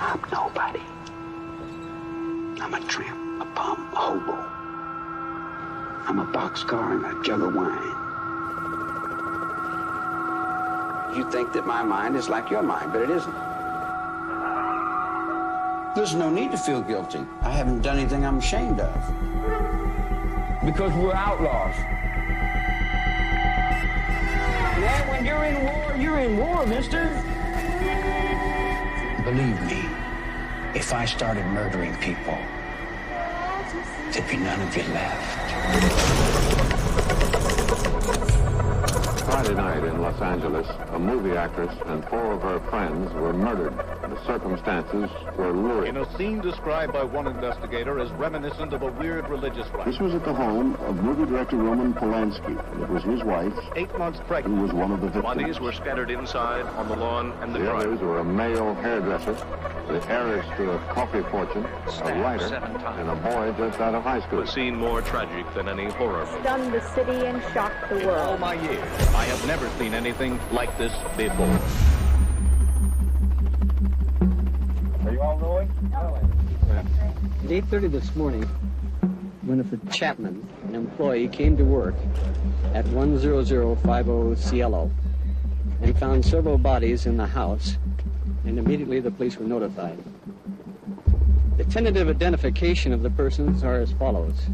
I'm nobody. I'm a tramp, a bum, a hobo. I'm a boxcar and a jug of wine. You think that my mind is like your mind, but it isn't. There's no need to feel guilty. I haven't done anything I'm ashamed of. Because we're outlaws. Yeah, when you're in war, mister. Believe me, if I started murdering people, there'd be none of you left. Friday night in Los Angeles, a movie actress and 4 of her friends were murdered. The circumstances were lurid. In a scene described by one investigator as reminiscent of a weird religious rite. This was at the home of movie director Roman Polanski. It was his wife, 8 months pregnant, who was one of the victims. Bodies were scattered inside, on the lawn, and the driveway. Others were a male hairdresser, the heiress to a coffee fortune, a writer, and a boy just out of high school. A scene more tragic than any horror movie. Stunned the city and shocked the world. In all my years, I have never seen anything like this before. Are you all rolling? At 8:30 this morning, Winifred Chapman, an employee, came to work at 10050 Cielo and found several bodies in the house, and immediately the police were notified. The tentative identification of the persons are as follows: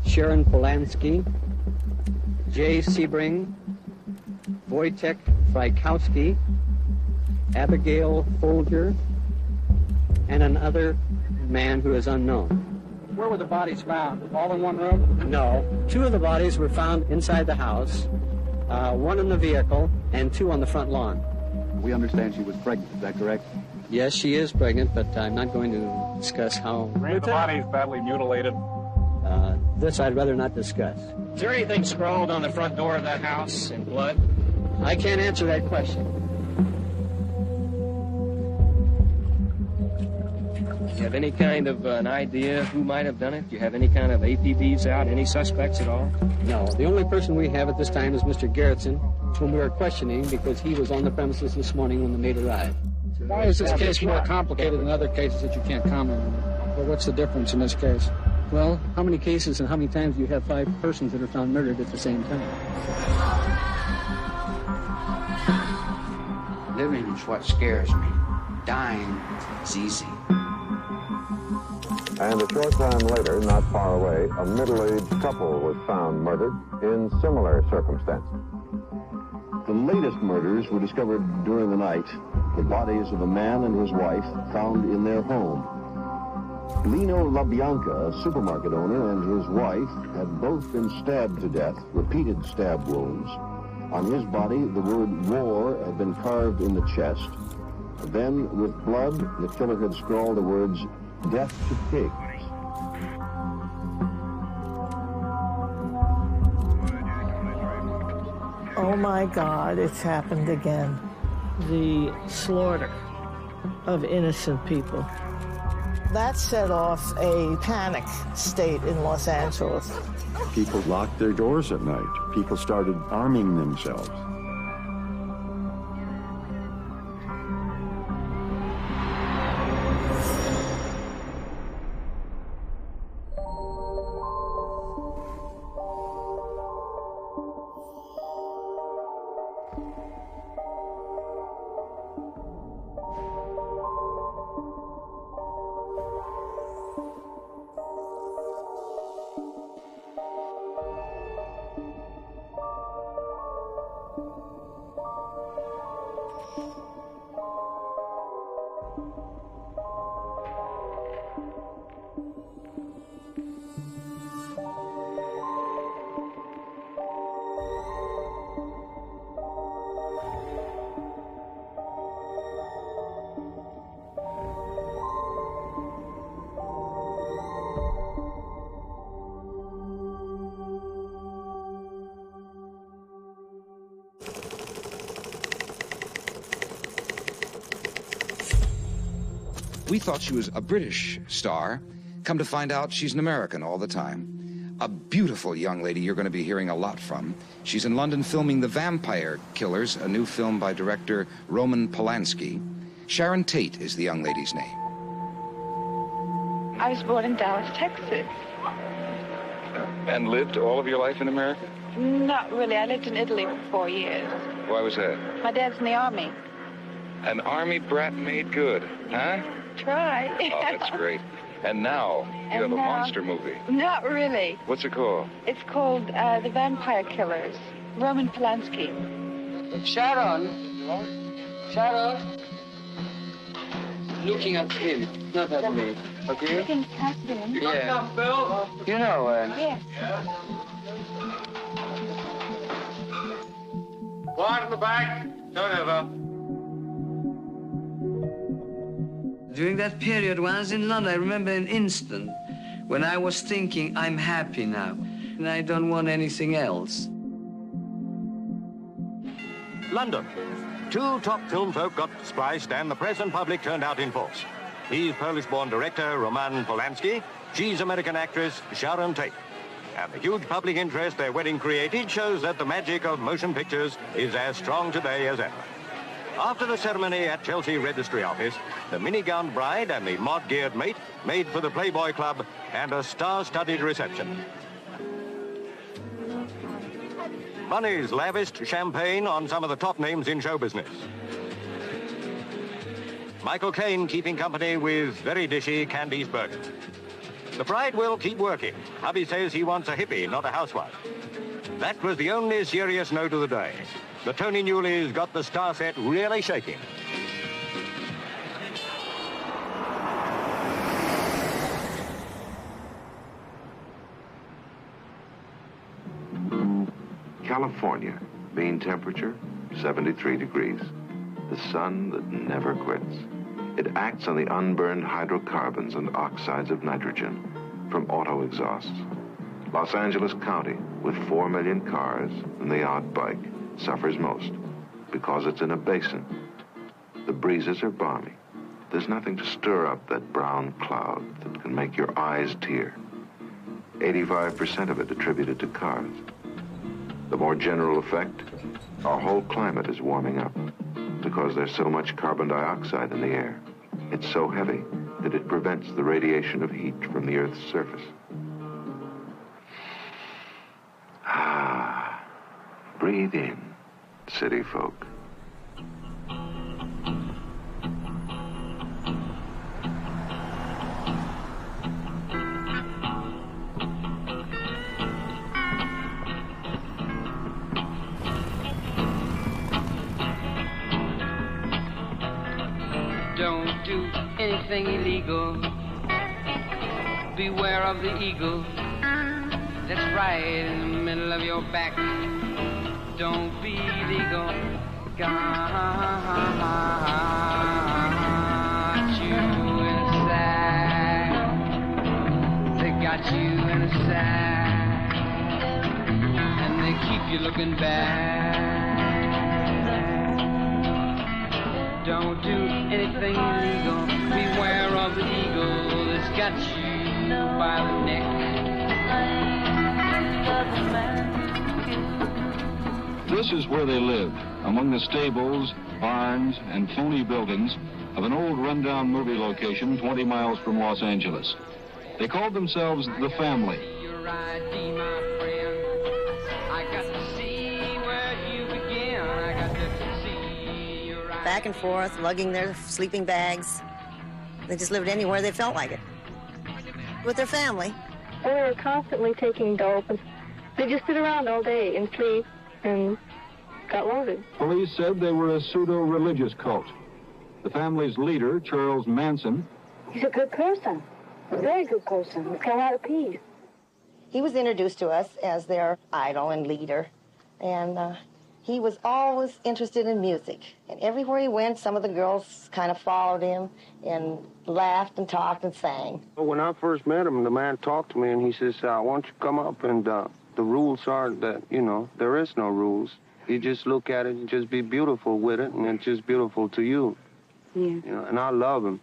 Sharon Polanski, Jay Sebring, Wojtek Frykowski, Abigail Folger, and another man who is unknown. Where were the bodies found? All in one room? No. 2 of the bodies were found inside the house, 1 in the vehicle, and 2 on the front lawn. We understand she was pregnant, is that correct? Yes, she is pregnant, but I'm not going to discuss how... The body's badly mutilated. This I'd rather not discuss. Is there anything scrawled on the front door of that house in blood? I can't answer that question. Do you have any kind of an idea who might have done it? Do you have any kind of APBs out, any suspects at all? No. The only person we have at this time is Mr. Gerritsen, whom we are questioning because he was on the premises this morning when the maid arrived. Why is this case more complicated than other cases that you can't comment on? Well, what's the difference in this case? Well, how many cases and how many times do you have 5 persons that are found murdered at the same time? Living is what scares me. Dying is easy. And a short time later, not far away, a middle-aged couple was found murdered in similar circumstances. The latest murders were discovered during the night. The bodies of a man and his wife found in their home. Lino LaBianca, a supermarket owner, and his wife had both been stabbed to death, repeated stab wounds. On his body, the word war had been carved in the chest. Then, with blood, the killer had scrawled the words, "Death to pigs." Oh my God, it's happened again. The slaughter of innocent people. That set off a panic state in Los Angeles. People locked their doors at night. People started arming themselves. We thought she was a British star. Come to find out, she's an American all the time. A beautiful young lady you're going to be hearing a lot from. She's in London filming The Vampire Killers, a new film by director Roman Polanski. Sharon Tate is the young lady's name. I was born in Dallas, Texas. And lived all of your life in America? Not really. I lived in Italy for 4 years. Why was that? My dad's in the Army. An Army brat made good, huh? Try. Oh, that's great. And now, you have a monster movie. Not really. What's it called? It's called The Vampire Killers. Roman Polanski. Sharon. Looking at him, not at me. Okay? Looking at him? Yeah. You know, Yeah. Quiet in the back. Don't ever. During that period when I was in London, I remember an instant when I was thinking, I'm happy now, and I don't want anything else. London. 2 top film folk got spliced and the press and public turned out in force. He's Polish-born director Roman Polanski. She's American actress Sharon Tate. And the huge public interest their wedding created shows that the magic of motion pictures is as strong today as ever. After the ceremony at Chelsea Registry Office, the mini-gowned bride and the mod-geared mate made for the Playboy Club and a star-studded reception. Bunnies lavished champagne on some of the top names in show business. Michael Caine keeping company with very dishy Candice Bergen. The bride will keep working. Hubby says he wants a hippie, not a housewife. That was the only serious note of the day. The Tony Newleys got the star set really shaking. California, mean temperature, 73 degrees. The sun that never quits. It acts on the unburned hydrocarbons and oxides of nitrogen from auto exhausts. Los Angeles County, with 4 million cars and the odd bike, suffers most because it's in a basin. The breezes are balmy. There's nothing to stir up that brown cloud that can make your eyes tear. 85% of it attributed to cars. The more general effect, our whole climate is warming up because there's so much carbon dioxide in the air. It's so heavy that it prevents the radiation of heat from the Earth's surface. Ah, breathe in, city folk. Don't do anything illegal. Beware of the eagle that's right in the middle of your back. Don't be illegal. Got you in a sack. They got you in a sack, and they keep you looking back. Don't do anything illegal. Beware of the eagle that's got you by the neck. This is where they lived, among the stables, barns, and phony buildings of an old rundown movie location 20 miles from Los Angeles. They called themselves The Family. Your ID, my friend. I got to see where you begin. I got to see your ID. Back and forth, lugging their sleeping bags. They just lived anywhere they felt like it. With their family. They were constantly taking dope, and they just sit around all day and sleep and got loaded. Police said they were a pseudo-religious cult. The family's leader, Charles Manson, he's a good person, a very good person. He's got a lot of peace. He was introduced to us as their idol and leader, and he was always interested in music. And everywhere he went, some of the girls kind of followed him and laughed and talked and sang. When I first met him, the man talked to me and he says, why don't you come up and the rules are that, you know, there is no rules. You just look at it and just be beautiful with it, and it's just beautiful to you. Yeah. You know, and I love him.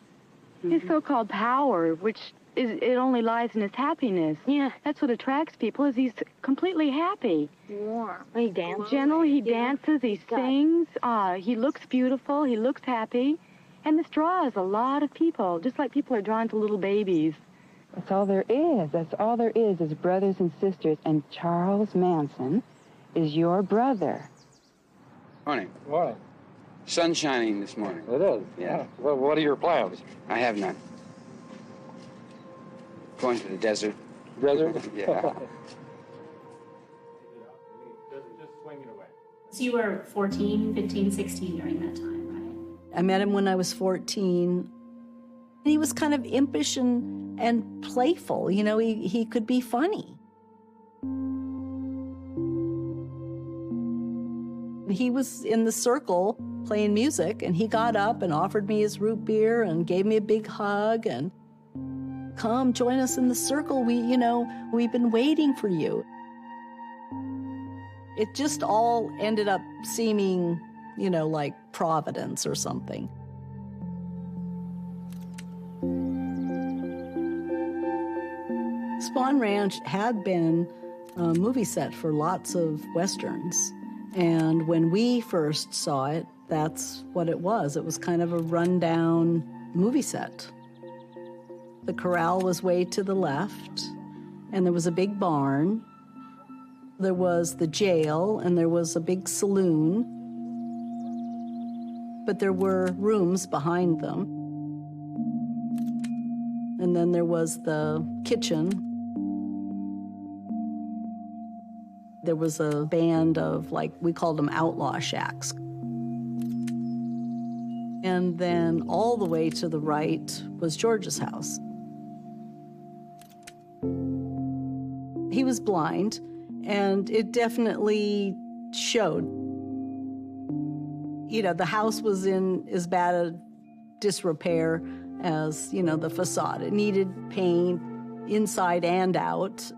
His so-called power, which is, it only lies in his happiness. Yeah. That's what attracts people, is he's completely happy. Warm. He dances. Gentle, he dances, he sings. He looks beautiful, he looks happy. And this draws a lot of people, just like people are drawn to little babies. That's all there is. That's all there is brothers and sisters. And Charles Manson is your brother. Morning. Morning. Sun shining this morning. It is? Yeah. Well, what are your plans? I have none. Going to the desert. Desert? Yeah. So you were 14, 15, 16 during that time, right? I met him when I was 14. He was kind of impish and playful. You know, he could be funny. He was in the circle playing music, and he got up and offered me his root beer and gave me a big hug and, come join us in the circle. We've been waiting for you. It just all ended up seeming, like Providence or something. Spawn Ranch had been a movie set for lots of Westerns. And when we first saw it, that's what it was. It was kind of a rundown movie set. The corral was way to the left, and there was a big barn. There was the jail, and there was a big saloon. But there were rooms behind them. And then there was the kitchen. There was a band of, we called them outlaw shacks. And then all the way to the right was George's house. He was blind, and it definitely showed. The house was in as bad a disrepair as, the facade. It needed paint inside and out.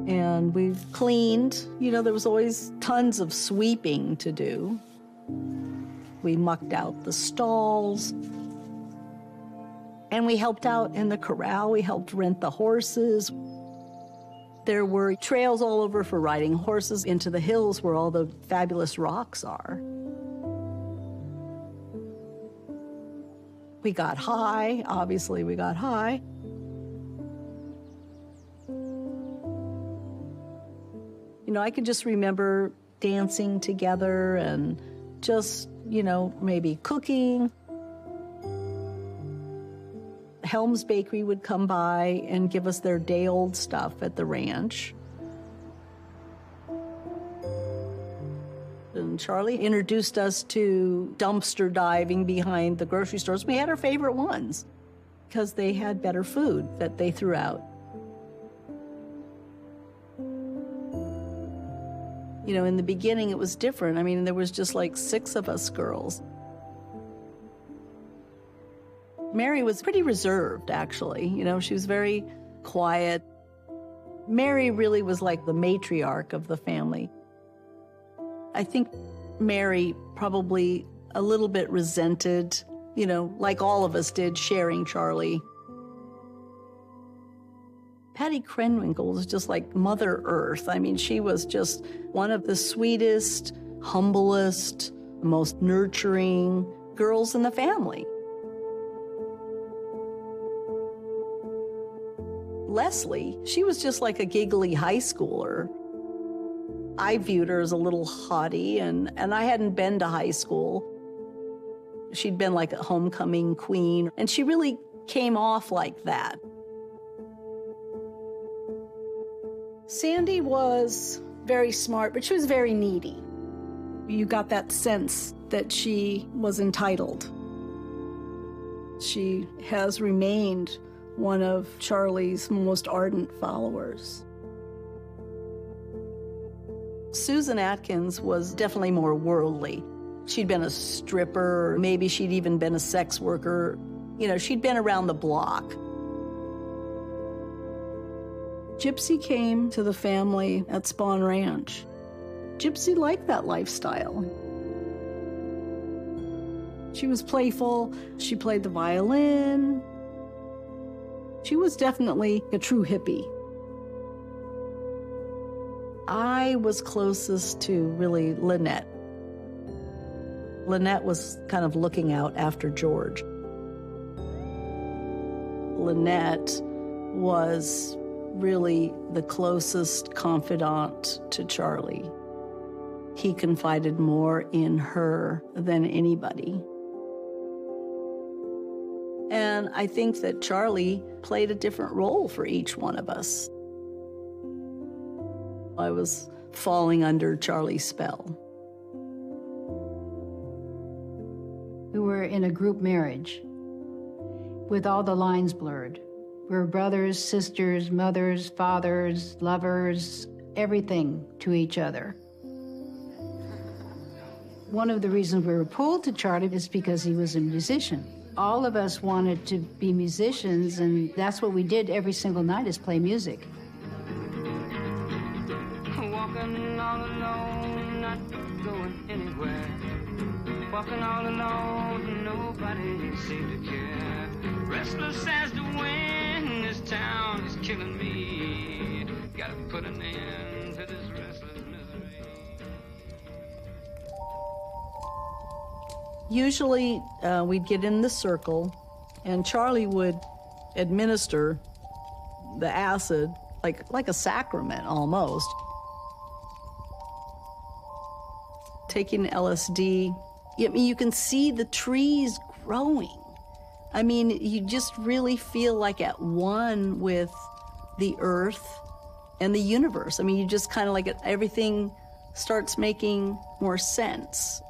And we cleaned. There was always tons of sweeping to do. We mucked out the stalls. And we helped out in the corral. We helped rent the horses. There were trails all over for riding horses into the hills where all the fabulous rocks are. We got high. Obviously, we got high. I can just remember dancing together and just, maybe cooking. Helm's Bakery would come by and give us their day-old stuff at the ranch. And Charlie introduced us to dumpster diving behind the grocery stores. We had our favorite ones because they had better food that they threw out. In the beginning, it was different. I mean, there was just 6 of us girls. Mary was pretty reserved, actually. She was very quiet. Mary really was like the matriarch of the family. I think Mary probably a little bit resented, like all of us did, sharing Charlie. Patty Krenwinkel was just like Mother Earth. I mean, she was just one of the sweetest, humblest, most nurturing girls in the family. Leslie, she was just like a giggly high schooler. I viewed her as a little haughty, and I hadn't been to high school. She'd been like a homecoming queen, and she really came off like that. Sandy was very smart, but she was very needy. You got that sense that she was entitled. She has remained one of Charlie's most ardent followers. Susan Atkins was definitely more worldly. She'd been a stripper, maybe she'd even been a sex worker. She'd been around the block. Gypsy came to the family at Spawn Ranch. Gypsy liked that lifestyle. She was playful. She played the violin. She was definitely a true hippie. I was closest to really Lynette. Lynette was kind of looking out after George. Lynette was really the closest confidant to Charlie. He confided more in her than anybody. And I think that Charlie played a different role for each one of us. I was falling under Charlie's spell. We were in a group marriage with all the lines blurred. We were brothers, sisters, mothers, fathers, lovers, everything to each other. One of the reasons we were pulled to Charlie is because he was a musician. All of us wanted to be musicians, and that's what we did every single night, is play music. Walking all alone, not going anywhere. Walking all alone, nobody seemed to care. Restless as the wind, this town is killing me. Gotta put an end to this restless misery. Usually, we'd get in the circle, and Charlie would administer the acid like a sacrament almost. Taking LSD, I mean, you can see the trees growing. I mean, you just really feel like at one with the earth and the universe. I mean, you just kind of like everything starts making more sense.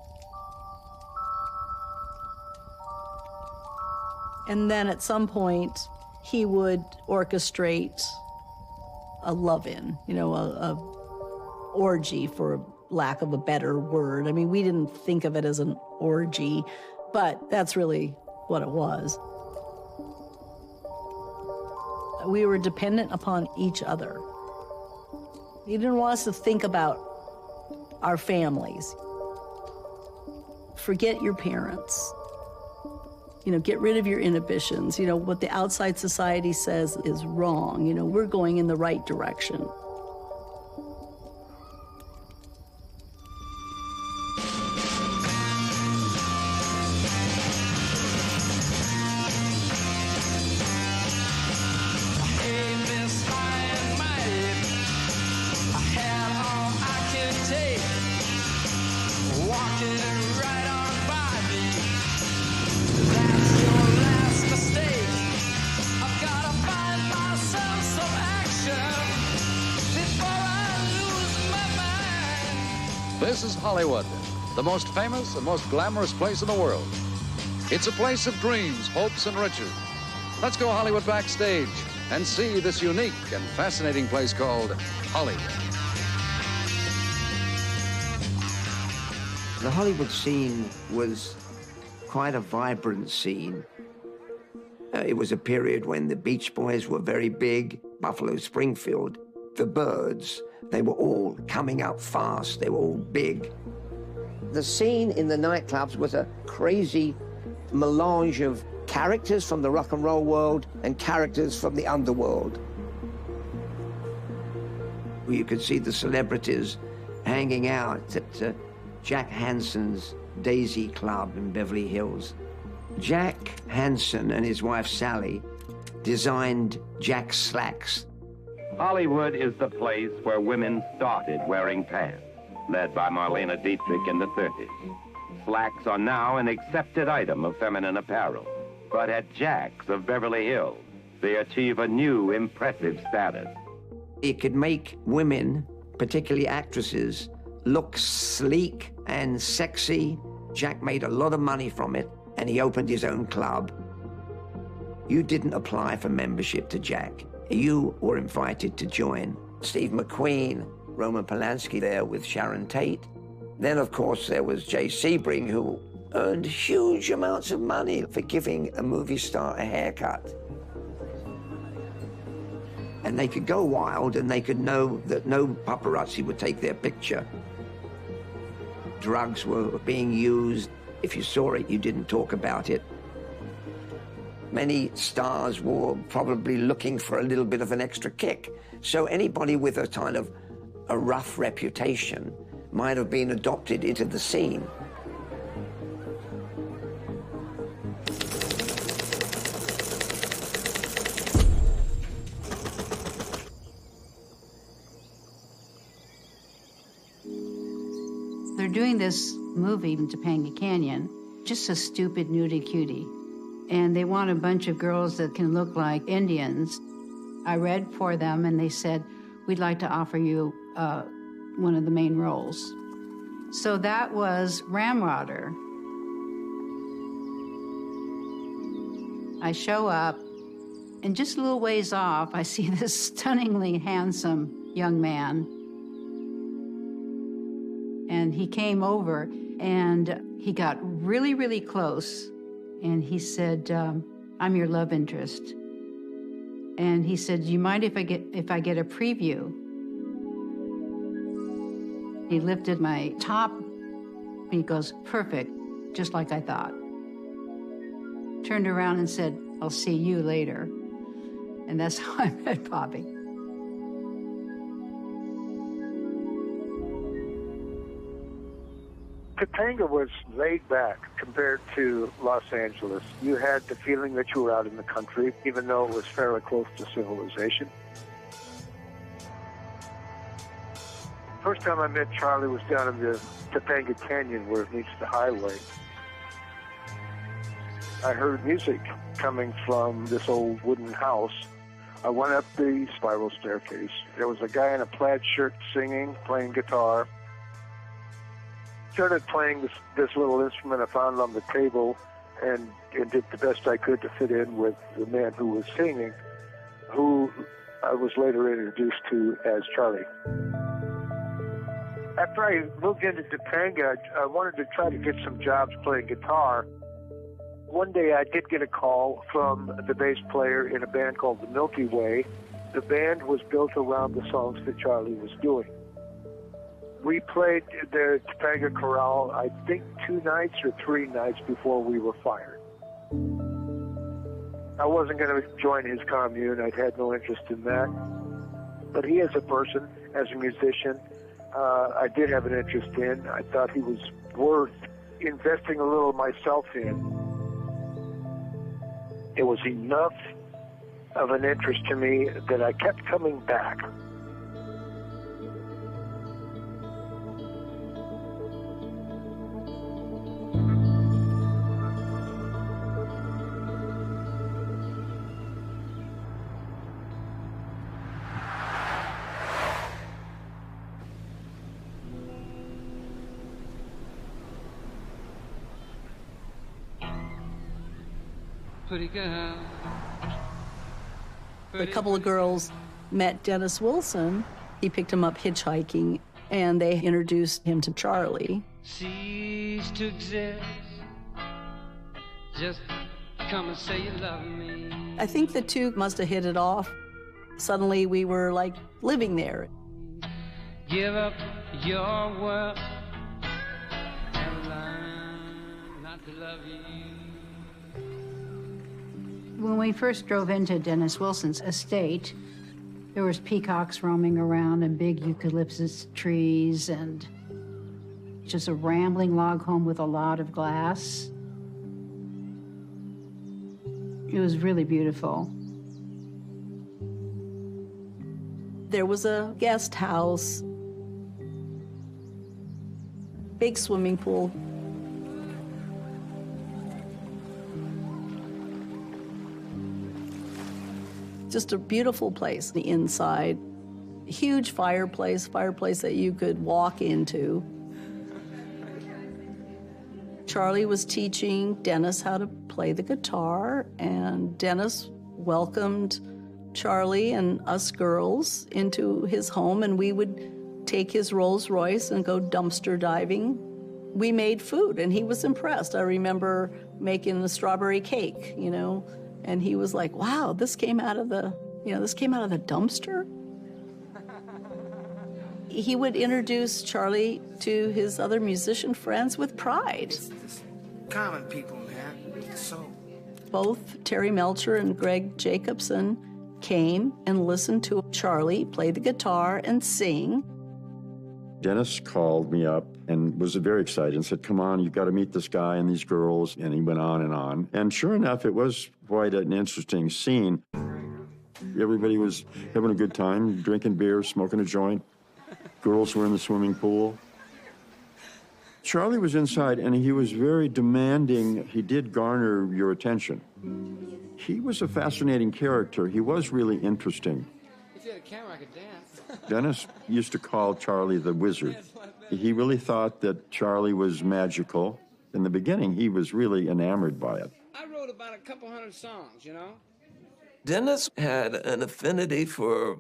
And then at some point, he would orchestrate a love-in, you know, a orgy, for lack of a better word. I mean, we didn't think of it as an orgy, but that's really what it was. We were dependent upon each other. He didn't want us to think about our families. Forget your parents. You know, get rid of your inhibitions. You know, what the outside society says is wrong. You know, we're going in the right direction. This is Hollywood, the most famous and most glamorous place in the world. It's a place of dreams, hopes, and riches. Let's go Hollywood backstage and see this unique and fascinating place called Hollywood. The Hollywood scene was quite a vibrant scene. It was a period when the Beach Boys were very big, Buffalo Springfield, the Byrds. They were all coming up fast. They were all big. The scene in the nightclubs was a crazy melange of characters from the rock and roll world and characters from the underworld. You could see the celebrities hanging out at Jack Hanson's Daisy Club in Beverly Hills. Jack Hanson and his wife Sally designed Jack's slacks. Hollywood is the place where women started wearing pants, led by Marlene Dietrich in the 30s. Slacks are now an accepted item of feminine apparel. But at Jack's of Beverly Hills, they achieve a new impressive status. It could make women, particularly actresses, look sleek and sexy. Jack made a lot of money from it, and he opened his own club. You didn't apply for membership to Jack. You were invited to join. Steve McQueen, Roman Polanski there with Sharon Tate. Then, of course, there was Jay Sebring, who earned huge amounts of money for giving a movie star a haircut. And they could go wild, and they could know that no paparazzi would take their picture. Drugs were being used. If you saw it, you didn't talk about it. Many stars were probably looking for a little bit of an extra kick. So anybody with a kind of a rough reputation might have been adopted into the scene. They're doing this movie in Topanga Canyon, just a stupid nudie cutie. And they want a bunch of girls that can look like Indians. I read for them and they said, we'd like to offer you one of the main roles. So that was Ramrodder. I show up, and just a little ways off, I see this stunningly handsome young man. And he came over, and he got really, really close, and he said, I'm your love interest. And he said, do you mind if I get a preview? He lifted my top, and he goes, perfect, just like I thought. Turned around and said, I'll see you later. And that's how I met Bobby. Topanga was laid back compared to Los Angeles. You had the feeling that you were out in the country, even though it was fairly close to civilization. First time I met Charlie was down in the Topanga Canyon where it meets the highway. I heard music coming from this old wooden house. I went up the spiral staircase. There was a guy in a plaid shirt singing, playing guitar. Started playing this little instrument I found on the table and did the best I could to fit in with the man who was singing, who I was later introduced to as Charlie. After I moved into Topanga, I wanted to try to get some jobs playing guitar. One day I did get a call from the bass player in a band called the Milky Way. The band was built around the songs that Charlie was doing. We played the Topanga Corral, I think 2 nights or 3 nights before we were fired. I wasn't going to join his commune. I had no interest in that. But he as a person, as a musician, I did have an interest in. I thought he was worth investing a little myself in. It was enough of an interest to me that I kept coming back. Pretty girl. A couple of girls met Dennis Wilson. He picked him up hitchhiking, and they introduced him to Charlie. Cease to exist. Just come and say you love me. I think the two must have hit it off. Suddenly we were like living there. Give up your world and learn not to love you. When we first drove into Dennis Wilson's estate, there was peacocks roaming around and big eucalyptus trees and just a rambling log home with a lot of glass. It was really beautiful. There was a guest house, big swimming pool. Just a beautiful place, the inside. Huge fireplace that you could walk into. Charlie was teaching Dennis how to play the guitar, and Dennis welcomed Charlie and us girls into his home, and we would take his Rolls Royce and go dumpster diving. We made food, and he was impressed. I remember making the strawberry cake, you know, and he was like, wow, this came out of the dumpster? He would introduce Charlie to his other musician friends with pride. It's common people, man. So. Both Terry Melcher and Greg Jacobson came and listened to Charlie play the guitar and sing. Dennis called me up and was very excited and said, come on, you've got to meet this guy and these girls. And he went on and on. And sure enough, it was quite an interesting scene. Everybody was having a good time, drinking beer, smoking a joint. Girls were in the swimming pool. Charlie was inside, and he was very demanding. He did garner your attention. He was a fascinating character. He was really interesting. If you had a camera, I could dance. Dennis used to call Charlie the wizard. He really thought that Charlie was magical. In the beginning, he was really enamored by it. I wrote about a couple hundred songs, you know? Dennis had an affinity for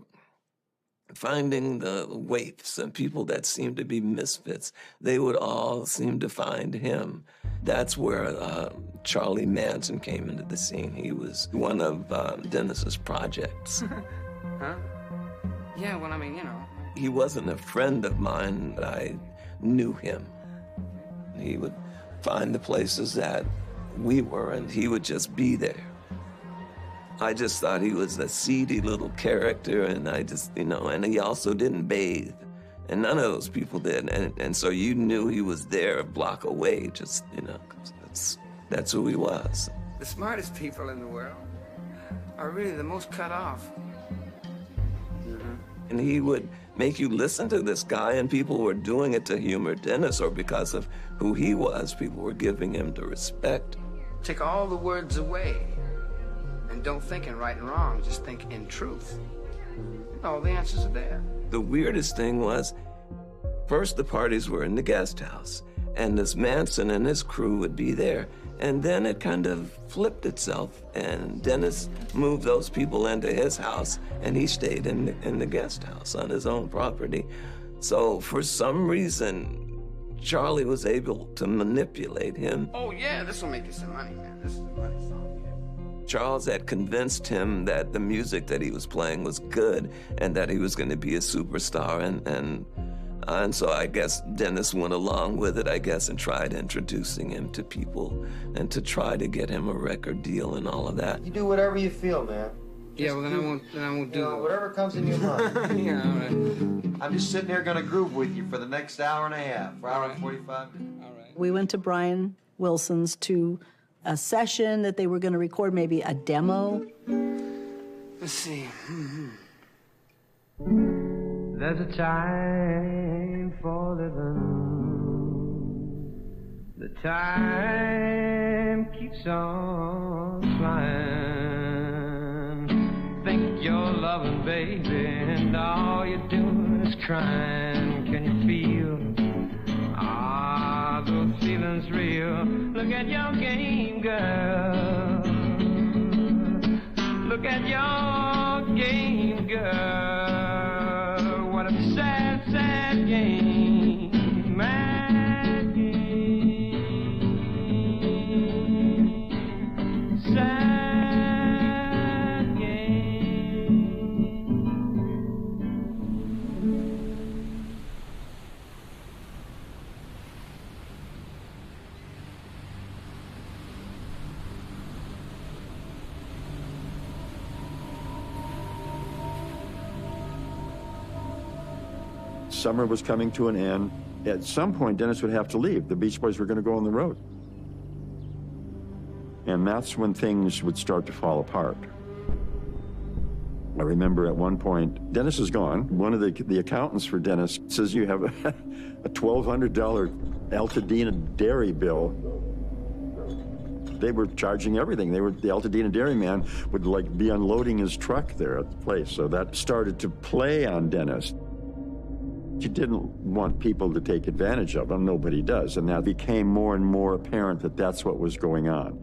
finding the waifs and people that seemed to be misfits. They would all seem to find him. That's where Charlie Manson came into the scene. He was one of Dennis's projects. Huh? Yeah, well, I mean, you know. He wasn't a friend of mine, but I knew him. He would find the places that we were, and he would just be there. I just thought he was a seedy little character, and I just, you know, and he also didn't bathe. And none of those people did. And so you knew he was there a block away, just, you know, 'cause that's who he was. The smartest people in the world are really the most cut off. And he would make you listen to this guy, and people were doing it to humor Dennis, or because of who he was, people were giving him the respect. Take all the words away. And don't think in right and wrong, just think in truth. All the answers are there. The weirdest thing was, first the parties were in the guest house, and this Manson and his crew would be there. And then it kind of flipped itself, and Dennis moved those people into his house, and he stayed in the guest house on his own property. So for some reason, Charlie was able to manipulate him. Oh, yeah, this will make you some money, man. This is the money song. Charles had convinced him that the music that he was playing was good and that he was going to be a superstar. And so I guess Dennis went along with it, I guess, and tried introducing him to people and to try to get him a record deal and all of that. You do whatever you feel, man. Yeah, well, then I won't do it. Whatever comes in your mind. Yeah, all right. I'm just sitting here going to groove with you for the next hour and a half, hour and 45 minutes. All right. We went to Brian Wilson's to a session that they were going to record, maybe a demo. Let's see. There's a time for living. The time keeps on flying. Think you're loving, baby, and all you're doing is crying. Can you feel? Those feelings real. Look at your game, girl. Look at your game, girl. What a sad, sad game, mad game. Sad game. Summer was coming to an end. At some point, Dennis would have to leave. The Beach Boys were going to go on the road. And that's when things would start to fall apart. I remember at one point, Dennis is gone. One of the accountants for Dennis says, you have a $1,200 Altadena dairy bill. They were charging everything. The Altadena dairy man would be unloading his truck there at the place. So that started to play on Dennis. He didn't want people to take advantage of him. Nobody does. And that became more and more apparent that that's what was going on.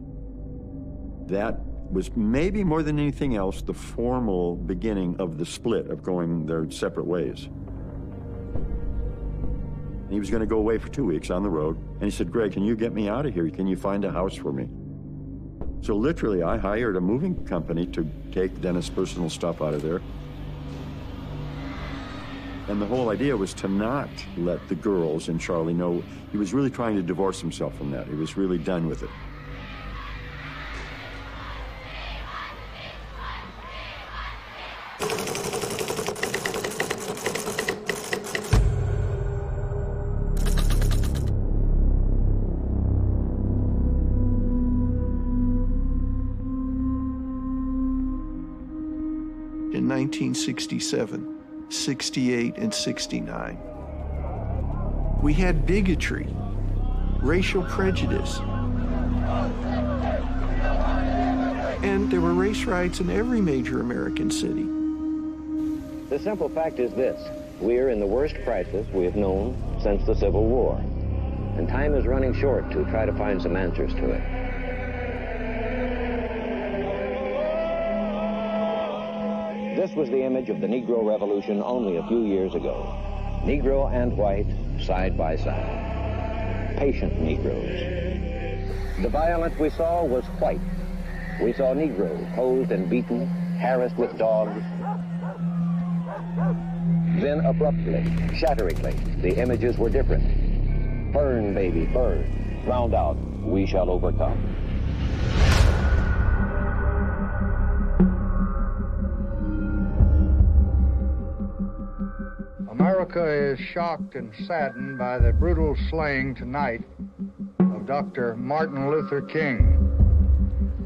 That was maybe more than anything else the formal beginning of the split, of going their separate ways. He was going to go away for 2 weeks on the road. And he said, Greg, can you get me out of here? Can you find a house for me? So literally, I hired a moving company to take Dennis' personal stuff out of there. And the whole idea was to not let the girls and Charlie know. He was really trying to divorce himself from that. He was really done with it. 1967, 68, and 69. We had bigotry, racial prejudice, and there were race riots in every major American city. The simple fact is this: we're in the worst crisis we have known since the Civil War, and time is running short to try to find some answers to it. This was the image of the Negro Revolution only a few years ago. Negro and white, side by side. Patient Negroes. The violence we saw was white. We saw Negroes hosed and beaten, harassed with dogs. Then abruptly, shatteringly, the images were different. Burn, baby, burn. Round out, we shall overcome. America is shocked and saddened by the brutal slaying tonight of Dr. Martin Luther King.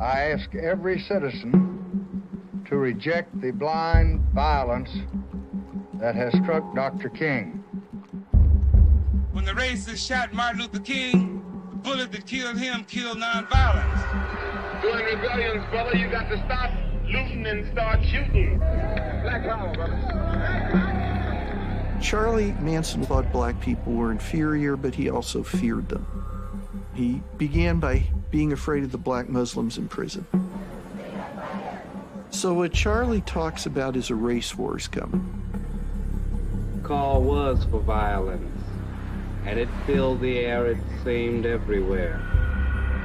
I ask every citizen to reject the blind violence that has struck Dr. King. When the racists shot Martin Luther King, the bullet that killed him killed nonviolence. During rebellions, brother, you got to stop looting and start shooting. Black power, brother. Charlie Manson thought black people were inferior, but he also feared them. He began by being afraid of the black Muslims in prison. So what Charlie talks about is a race war is coming. Call was for violence, and it filled the air, it seemed, everywhere.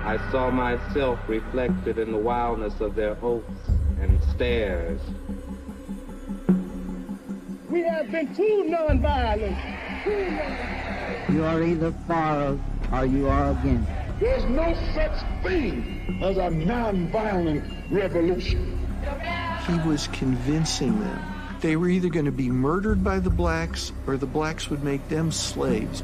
I saw myself reflected in the wildness of their oaths and stares. We have been too nonviolent. You are either for us or you are against. There's no such thing as a nonviolent revolution. He was convincing them they were either going to be murdered by the blacks or the blacks would make them slaves.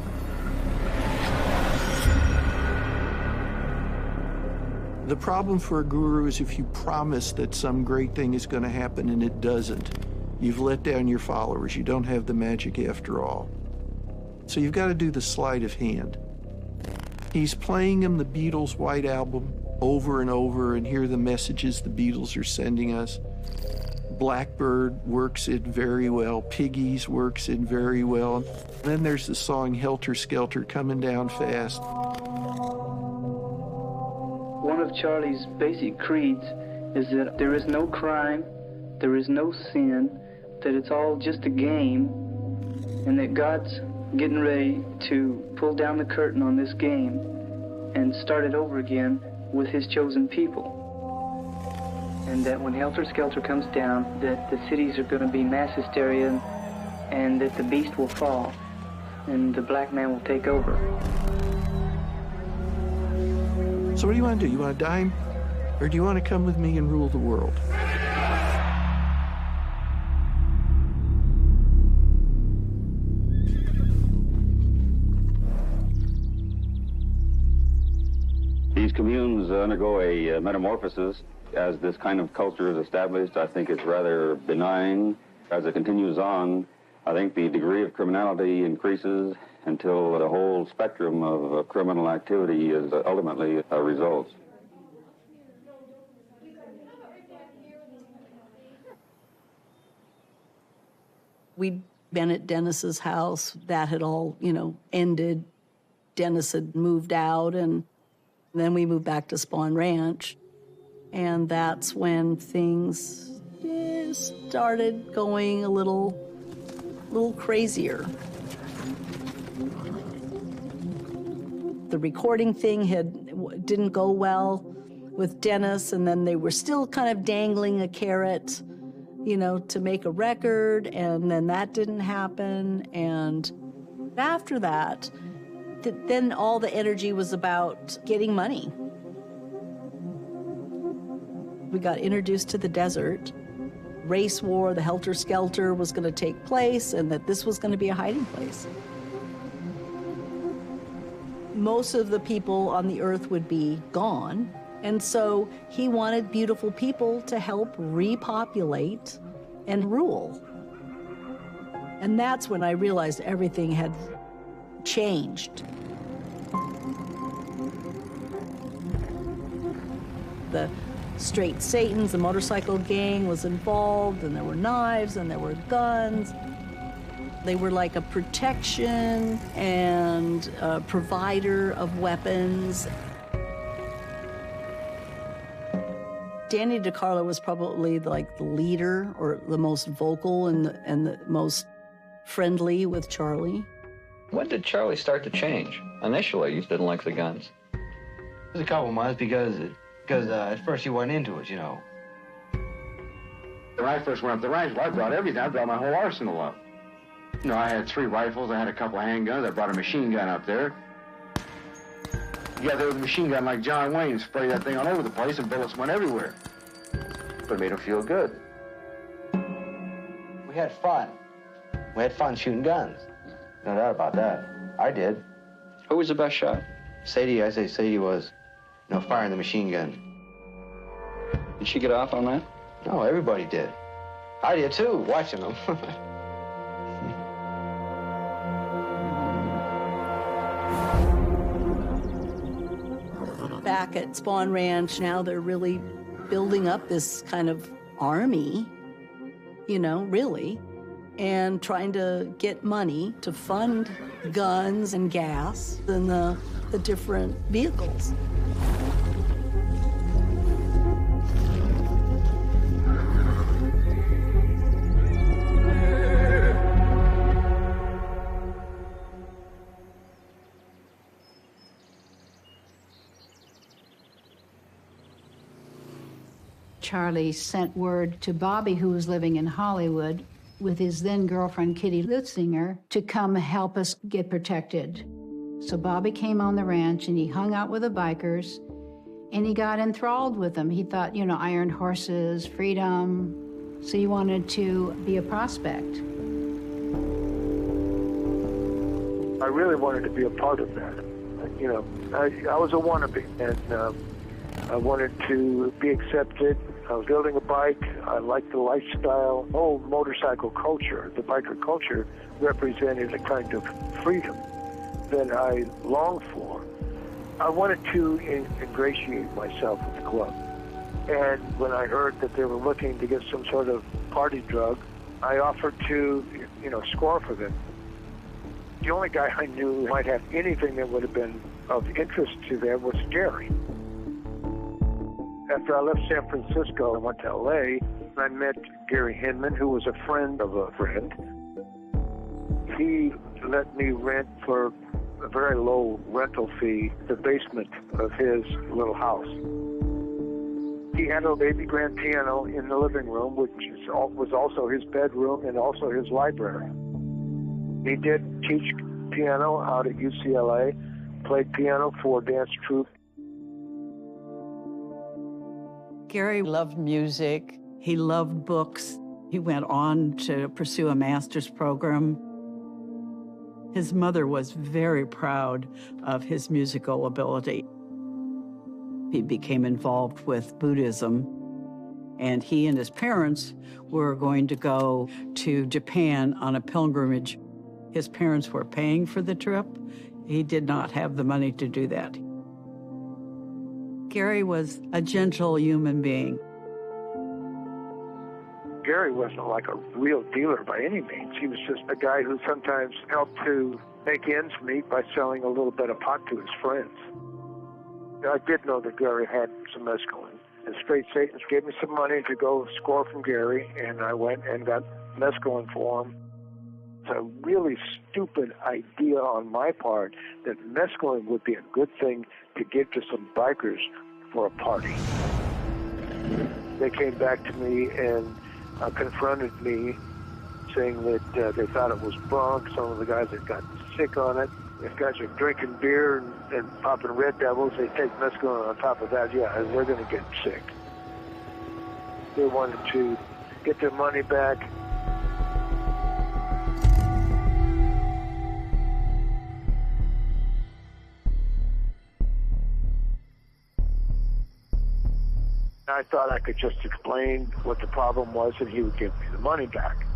The problem for a guru is if you promise that some great thing is going to happen and it doesn't, you've let down your followers. You don't have the magic after all. So you've got to do the sleight of hand. He's playing them the Beatles' White Album over and over and hear the messages the Beatles are sending us. Blackbird works it very well. Piggies works it very well. Then there's the song Helter Skelter coming down fast. One of Charlie's basic creeds is that there is no crime, there is no sin, that it's all just a game, and that God's getting ready to pull down the curtain on this game and start it over again with his chosen people. And that when Helter Skelter comes down, that the cities are going to be mass hysteria and that the beast will fall and the black man will take over. So what do you want to do? You want to die, or do you want to come with me and rule the world? These communes undergo a metamorphosis as this kind of culture is established. I think it's rather benign. As it continues on, I think the degree of criminality increases until the whole spectrum of criminal activity is ultimately results. We'd been at Dennis's house. That had all, ended. Dennis had moved out, and then we moved back to Spawn Ranch. And that's when things started going a little crazier. The recording thing didn't go well with Dennis, and then they were still kind of dangling a carrot, to make a record, and then that didn't happen. And after that, then all the energy was about getting money. We got introduced to the desert. Race war, the Helter Skelter was going to take place, and that this was going to be a hiding place. Most of the people on the earth would be gone, and so he wanted beautiful people to help repopulate and rule. And that's when I realized everything had changed. The Straight Satans, the motorcycle gang was involved, and there were knives and there were guns. They were like a protection and a provider of weapons. Danny DiCarlo was probably like the leader or the most vocal and the most friendly with Charlie. When did Charlie start to change? Initially, you didn't like the guns. It was a couple months because at first he went into it, you know. When I first went up the range, well, I brought everything. I brought my whole arsenal up. You know, I had 3 rifles, I had a couple of handguns, I brought a machine gun up there. Yeah, there was a machine gun like John Wayne, sprayed that thing all over the place and bullets went everywhere. But it made him feel good. We had fun. We had fun shooting guns. No doubt about that. I did. Who was the best shot? Sadie, I say Sadie was, you know, firing the machine gun. Did she get off on that? No, everybody did. I did too, watching them. Back at Spawn Ranch, now they're really building up this kind of army, you know, really, and trying to get money to fund guns and gas and the different vehicles. Charlie sent word to Bobby, who was living in Hollywood, with his then-girlfriend, Kitty Lutzinger, to come help us get protected. So Bobby came on the ranch, and he hung out with the bikers, and he got enthralled with them. He thought, you know, iron horses, freedom, so he wanted to be a prospect. I really wanted to be a part of that. You know, I was a wannabe, and I wanted to be accepted. I was building a bike. I liked the lifestyle. Whole motorcycle culture, the biker culture, represented a kind of freedom that I longed for. I wanted to ingratiate myself with the club. And when I heard that they were looking to get some sort of party drug, I offered to, you know, score for them. The only guy I knew might have anything that would have been of interest to them was Gary. After I left San Francisco, I went to L.A., and I met Gary Hinman, who was a friend of a friend. He let me rent for a very low rental fee the basement of his little house. He had a baby grand piano in the living room, which was also his bedroom and also his library. He did teach piano out at UCLA, played piano for a dance troupe. Gary loved music. He loved books. He went on to pursue a master's program. His mother was very proud of his musical ability. He became involved with Buddhism, and he and his parents were going to go to Japan on a pilgrimage. His parents were paying for the trip. He did not have the money to do that. Gary was a gentle human being. Gary wasn't like a real dealer by any means. He was just a guy who sometimes helped to make ends meet by selling a little bit of pot to his friends. I did know that Gary had some mescaline. The Straight Satans gave me some money to go score from Gary, and I went and got mescaline for him. It's a really stupid idea on my part that mescaline would be a good thing to give to some bikers for a party. They came back to me and confronted me, saying that they thought it was bunk. Some of the guys had gotten sick on it. If guys are drinking beer and popping Red Devils, they take mescaline on top of that, yeah, they're going to get sick. They wanted to get their money back. I thought I could just explain what the problem was and he would give me the money back.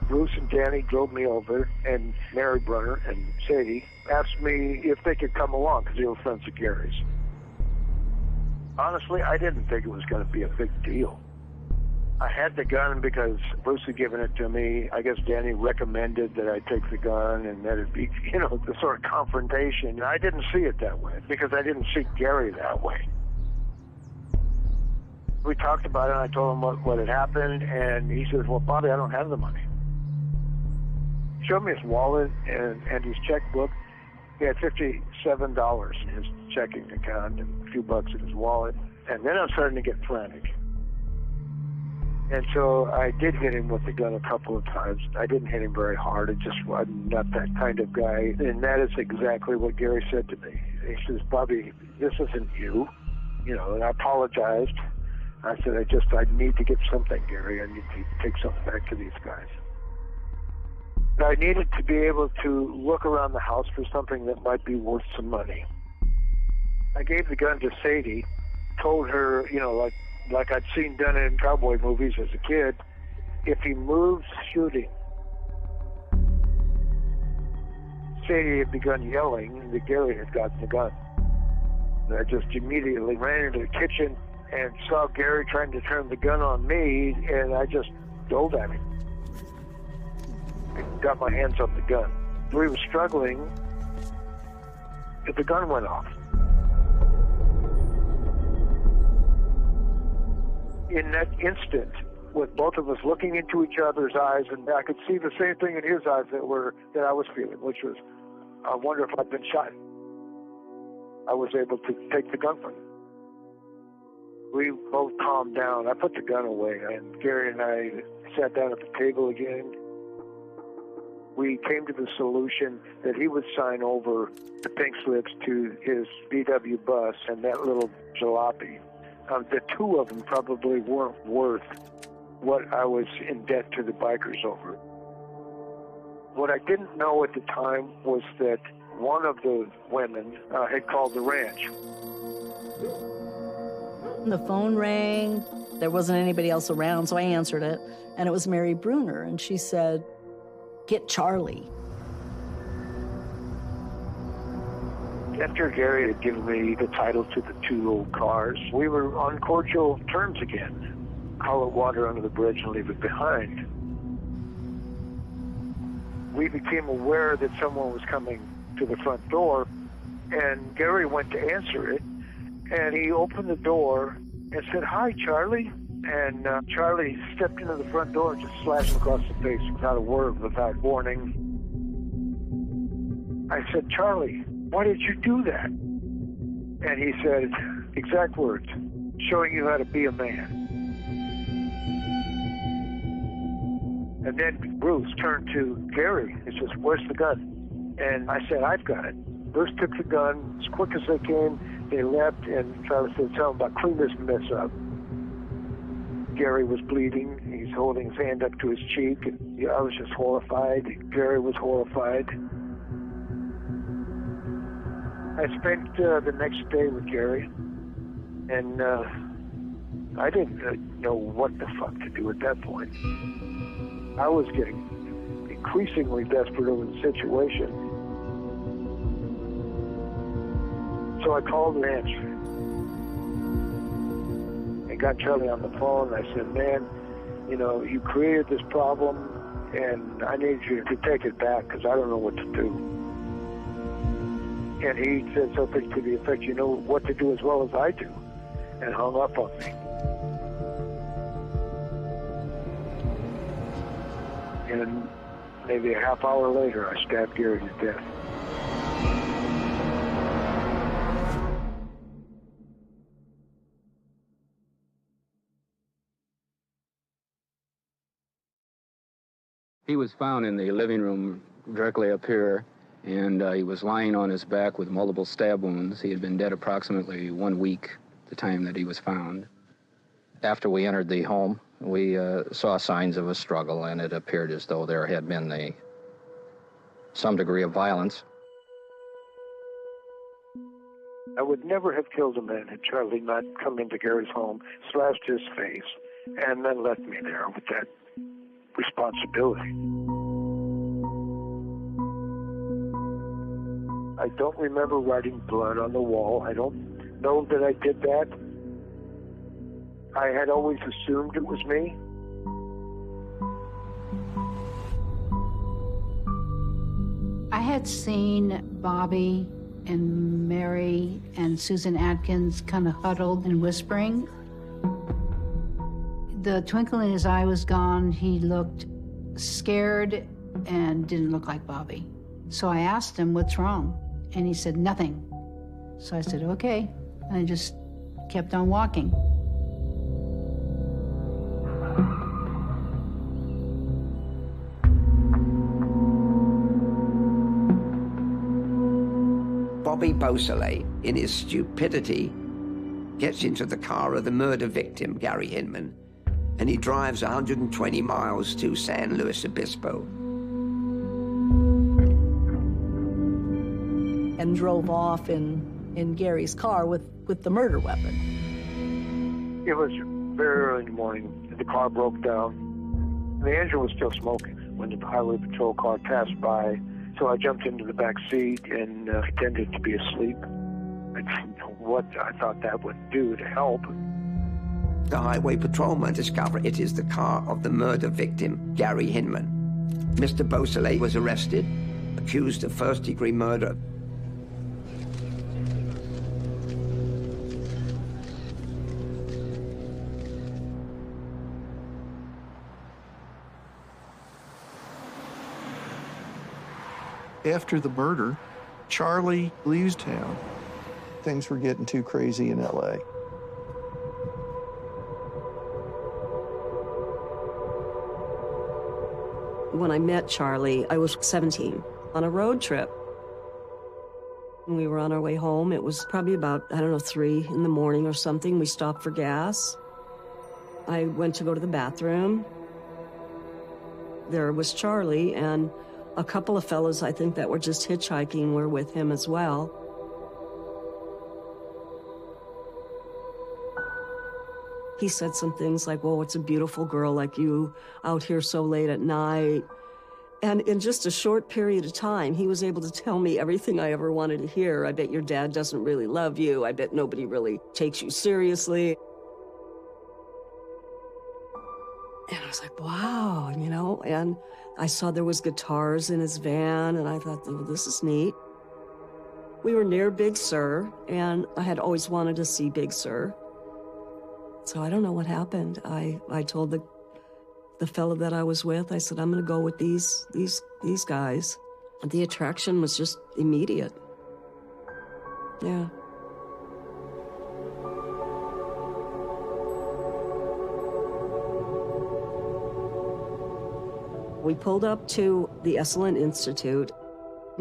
Bruce and Danny drove me over, and Mary Brunner and Sadie asked me if they could come along because they were friends of Gary's. Honestly, I didn't think it was going to be a big deal. I had the gun because Bruce had given it to me. I guess Danny recommended that I take the gun and that it'd be, the sort of confrontation. I didn't see it that way because I didn't see Gary that way. We talked about it, and I told him what had happened, and he says, well, Bobby, I don't have the money. He showed me his wallet and his checkbook. He had $57 in his checking account and a few bucks in his wallet. And then I'm starting to get frantic. And so I did hit him with the gun a couple of times. I didn't hit him very hard. I'm not that kind of guy. And that is exactly what Gary said to me. He says, Bobby, this isn't you. And I apologized. I said, I need to get something, Gary. I need to take something back to these guys. But I needed to be able to look around the house for something that might be worth some money. I gave the gun to Sadie, told her, like I'd seen done in cowboy movies as a kid, if he moves, shoot him. Sadie had begun yelling that Gary had gotten the gun. I just immediately ran into the kitchen and saw Gary trying to turn the gun on me, and I just dove at him. I got my hands on the gun. We were struggling, and the gun went off. In that instant, with both of us looking into each other's eyes, and I could see the same thing in his eyes that I was feeling, which was, I wonder if I'd been shot. I was able to take the gun from him. We both calmed down. I put the gun away, and Gary and I sat down at the table again. We came to the solution that he would sign over the pink slips to his VW bus and that little jalopy. The two of them probably weren't worth what I was in debt to the bikers over. What I didn't know at the time was that one of the women had called the ranch. The phone rang. There wasn't anybody else around, so I answered it. And it was Mary Brunner, and she said, "Get Charlie." After Gary had given me the title to the two old cars, we were on cordial terms again. Call it water under the bridge and leave it behind. We became aware that someone was coming to the front door, and Gary went to answer it, and he opened the door and said, "Hi, Charlie." And Charlie stepped into the front door and just slashed him across the face without a word, without warning. I said, "Charlie, why did you do that?" And he said, exact words, "Showing you how to be a man." And then Bruce turned to Gary and says, "Where's the gun?" And I said, "I've got it." Bruce took the gun as quick as they came. They left, and Charlie said, "Tell him about clean this mess up." Gary was bleeding. He's holding his hand up to his cheek. And I was just horrified. Gary was horrified. I spent the next day with Gary, and I didn't know what the fuck to do at that point. I was getting increasingly desperate over the situation. So I called the ranch and got Charlie on the phone. I said, "Man, you created this problem, and I need you to take it back because I don't know what to do." And he said something to the effect, "You know what to do as well as I do," and hung up on me. And maybe a half hour later, I stabbed Gary to death. He was found in the living room directly up here, and he was lying on his back with multiple stab wounds. He had been dead approximately 1 week at the time that he was found. After we entered the home, we saw signs of a struggle, and it appeared as though there had been some degree of violence. I would never have killed a man had Charlie not come into Gary's home, slashed his face, and then left me there with that responsibility. I don't remember writing blood on the wall. I don't know that I did that. I had always assumed it was me. I had seen Bobby and Mary and Susan Atkins kind of huddled and whispering. The twinkle in his eye was gone. He looked scared and didn't look like Bobby. So I asked him, what's wrong? And he said, nothing. So I said, okay. And I just kept on walking. Bobby Beausoleil, in his stupidity, gets into the car of the murder victim, Gary Hinman, and he drives 120 miles to San Luis Obispo. And drove off in Gary's car with the murder weapon. It was very early in the morning. The car broke down. The engine was still smoking when the highway patrol car passed by. So I jumped into the back seat and pretended to be asleep. I didn't know what I thought that would do to help. The highway patrolman discovered it is the car of the murder victim, Gary Hinman. Mr. Beausoleil was arrested, accused of first-degree murder. After the murder, Charlie leaves town. Things were getting too crazy in LA. When I met Charlie, I was 17 on a road trip. When we were on our way home, it was probably about, 3 in the morning or something. We stopped for gas. I went to go to the bathroom. There was Charlie, and a couple of fellas, I think, that were just hitchhiking were with him as well. He said some things like, well, it's a beautiful girl like you out here so late at night. And in just a short period of time, he was able to tell me everything I ever wanted to hear. I bet your dad doesn't really love you. I bet nobody really takes you seriously. And I was like, wow, and I saw there was guitars in his van, and I thought, oh, this is neat. We were near Big Sur, and I had always wanted to see Big Sur. So I don't know what happened. I told the fellow that I was with, I said, I'm gonna go with these guys. And the attraction was just immediate. Yeah. We pulled up to the Esalen Institute.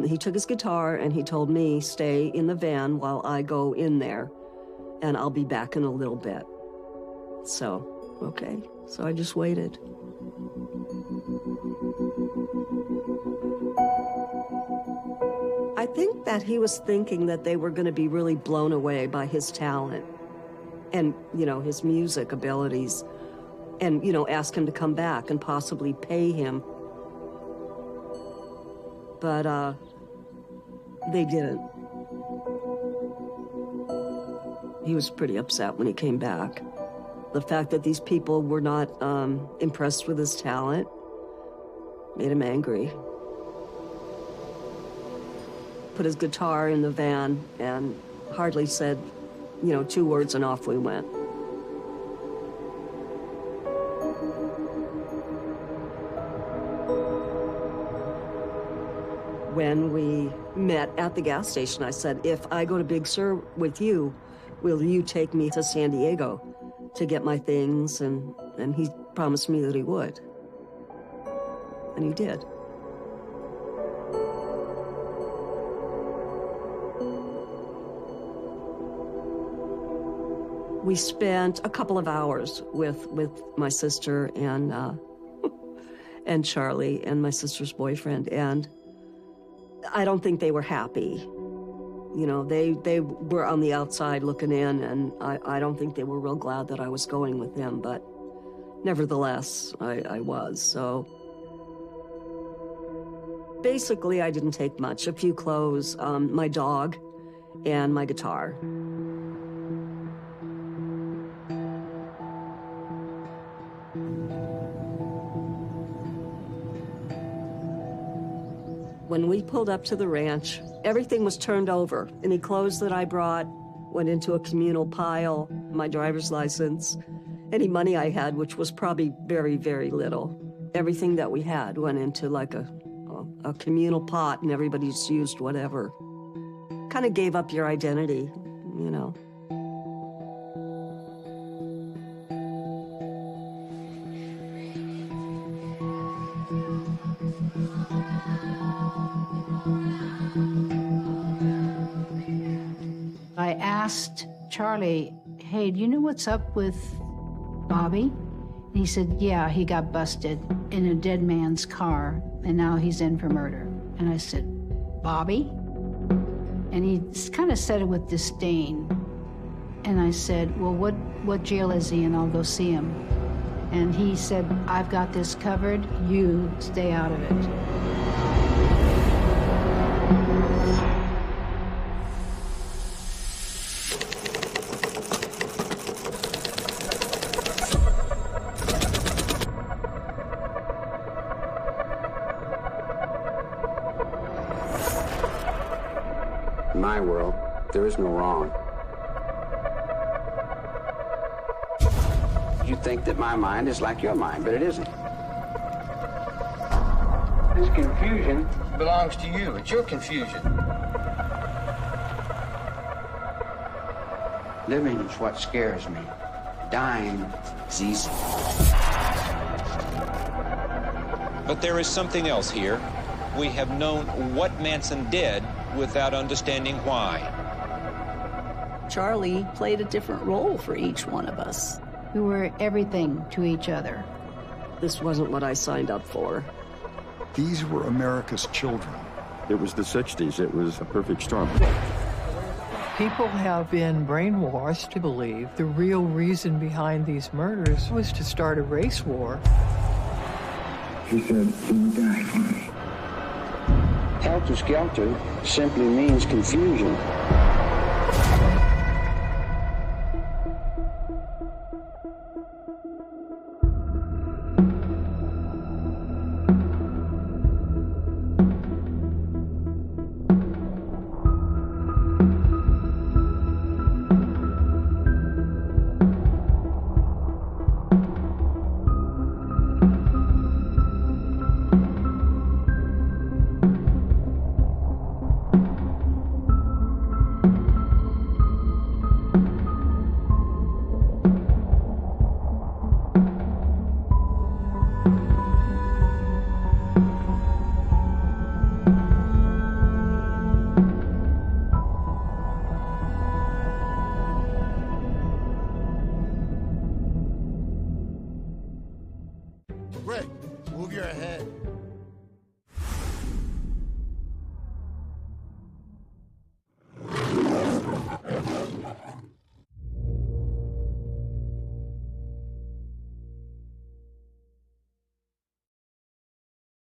He took his guitar and he told me, stay in the van while I go in there, and I'll be back in a little bit. So, okay. So I just waited. I think that he was thinking that they were going to be really blown away by his talent and, his music abilities, and, ask him to come back and possibly pay him. But, they didn't. He was pretty upset when he came back. The fact that these people were not impressed with his talent made him angry. Put his guitar in the van and hardly said, 2 words, and off we went. When we met at the gas station, I said, if I go to Big Sur with you, will you take me to San Diego to get my things? And he promised me that he would. And he did. We spent a couple of hours with my sister and Charlie and my sister's boyfriend, and I don't think they were happy. You know, they were on the outside looking in, and I don't think they were real glad that I was going with him, but nevertheless, I was, so. Basically, I didn't take much. A few clothes, my dog, and my guitar. When we pulled up to the ranch, everything was turned over. Any clothes that I brought went into a communal pile, my driver's license, any money I had, which was probably very, very little. Everything that we had went into like a communal pot, and everybody just used whatever. Kind of gave up your identity, you know. I asked Charlie, hey, do you know what's up with Bobby? And he said, yeah, he got busted in a dead man's car, and now he's in for murder. And I said, Bobby? And he kind of said it with disdain. And I said, well, what jail is he in? I'll go see him. And he said, I've got this covered. You stay out of it. In my world, there is no wrong. You think that my mind is like your mind, but it isn't. This confusion belongs to you. It's your confusion. Living is what scares me. Dying is easy. But there is something else here. We have known what Manson did without understanding why. Charlie played a different role for each one of us. We were everything to each other. This wasn't what I signed up for. These were America's children. It was the 60s. It was a perfect storm. People have been brainwashed to believe the real reason behind these murders was to start a race war. He said, you die for me. Helter Skelter simply means confusion. Rick, move your head.